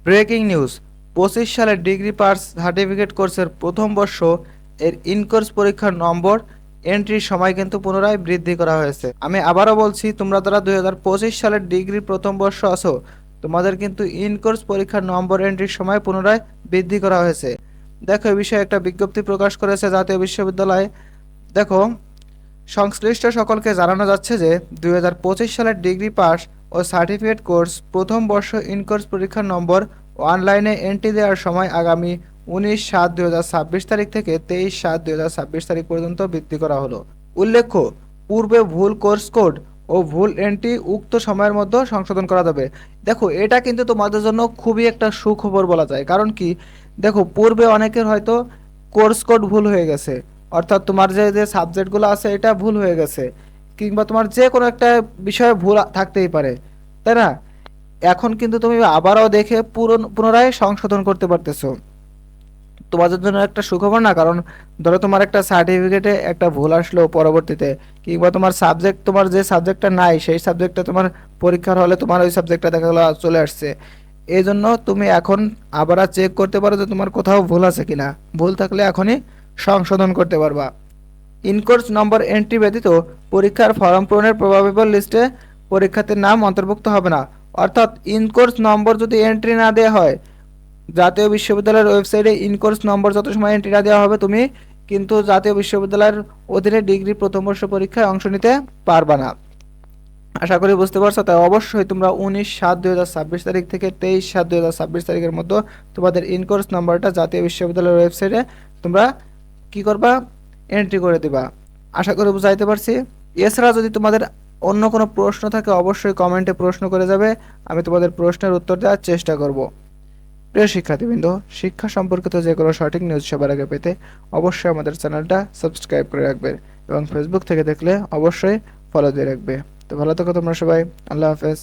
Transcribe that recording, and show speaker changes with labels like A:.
A: Breaking news, 25 সালের degree pass certificate কোর্সের প্রথম বর্ষ এর ইনকোর্স পরীক্ষার নম্বর এন্ট্রির সময় কিন্তু পুনরায় বৃদ্ধি করা হয়েছে। আমি আবারও বলছি, তোমরা যারা 2025 সালের ডিগ্রি প্রথম বর্ষ আছো, তোমাদের কিন্তু ইনকোর্স পরীক্ষার নম্বর এন্ট্রির সময় পুনরায় বৃদ্ধি করা হয়েছে। দেখো, এই বিষয়ে একটা বিজ্ঞপ্তি প্রকাশ করেছে জাতীয় বিশ্ববিদ্যালয়। দেখো, সংশ্লিষ্ট সকলকে জানানো যাচ্ছে যে 2025 সালের ডিগ্রি পাস ও সার্টিফিকেট কোর্স প্রথম বর্ষ ইনকোর্স পরীক্ষার নম্বর অনলাইনে এন্ট্রি দেওয়ার সময় আগামী 19/7/2026 তারিখ থেকে 23/7/2026 তারিখ পর্যন্ত বৃদ্ধি করা হলো। উল্লেখ্য, পূর্বে ভুল কোর্স কোড ও ভুল এন্ট্রি উক্ত সময়ের মধ্যে সংশোধন করা যাবে। দেখো, এটা কিন্তু তোমাদের জন্য খুবই একটা সুখবর বলা যায়। কারণ কি, দেখো, পূর্বে অনেকের হয়তো কোর্স কোড ভুল হয়ে গেছে, অর্থাৎ তোমার যে যে সাবজেক্টগুলো আছে এটা ভুল হয়ে গেছে, কিংবা তোমার যে কোনো একটা বিষয়ে ভুল থাকতেই পারে, তাই না? এখন কিন্তু তুমি আবারও দেখে পুনরায় সংশোধন করতে পারতেছো। তোমাদের জন্য একটা সুখবর না? কারণ ধরো তোমার একটা সার্টিফিকেটে একটা ভুল আসলো পরবর্তীতে, কিংবা তোমার সাবজেক্ট, তোমার যে সাবজেক্টটা নাই সেই সাবজেক্টটা তোমার পরীক্ষার হলে তোমার ওই সাবজেক্টটা দেখা গেলো চলে আসছে। এই জন্য তুমি এখন আবার চেক করতে পারো যে তোমার কোথাও ভুল আছে কিনা। ভুল থাকলে এখনই সংশোধন করতে পারবা। ইনকোর্স নম্বর এন্ট্রি ব্যতীত পরীক্ষার ফর্ম পূরণের প্রবাবিবল লিস্টে পরীক্ষার্থীর নাম অন্তর্ভুক্ত হবে না। অর্থাৎ ইনকোর্স নম্বর যদি এন্ট্রি না দেওয়া হয়, জাতীয় বিশ্ববিদ্যালয়ের ওয়েবসাইটে ইনকোর্স নম্বর যত সময় এন্ট্রি না দেওয়া হবে, তুমি কিন্তু জাতীয় বিশ্ববিদ্যালয়ের অধীনে ডিগ্রি প্রথম বর্ষ পরীক্ষায় অংশ নিতে পারবা না। আশা করি বুঝতে পারছো। তাই অবশ্যই তোমরা 19/7/2026 তারিখ থেকে 23/7/2026 তারিখের মধ্যে তোমাদের ইনকোর্স নাম্বারটা জাতীয় বিশ্ববিদ্যালয়ের ওয়েবসাইটে তোমরা কি করবা, এন্ট্রি করে দিবা। আশা করি বুঝাইতে পারছি। এছাড়া যদি তোমাদের অন্য কোনো প্রশ্ন থাকে, অবশ্যই কমেন্টে প্রশ্ন করে যাবে, আমি তোমাদের প্রশ্নের উত্তর দেওয়ার চেষ্টা করব। প্রিয় শিক্ষার্থীবৃন্দ, শিক্ষা সম্পর্কিত যে কোনো সঠিক নিউজ সবার আগে পেতে অবশ্যই আমাদের চ্যানেলটা সাবস্ক্রাইব করে রাখবে, এবং ফেসবুক থেকে দেখলে অবশ্যই ফলো দিয়ে রাখবে। তো ভালো থাকো তোমরা সবাই। আল্লাহ হাফেজ।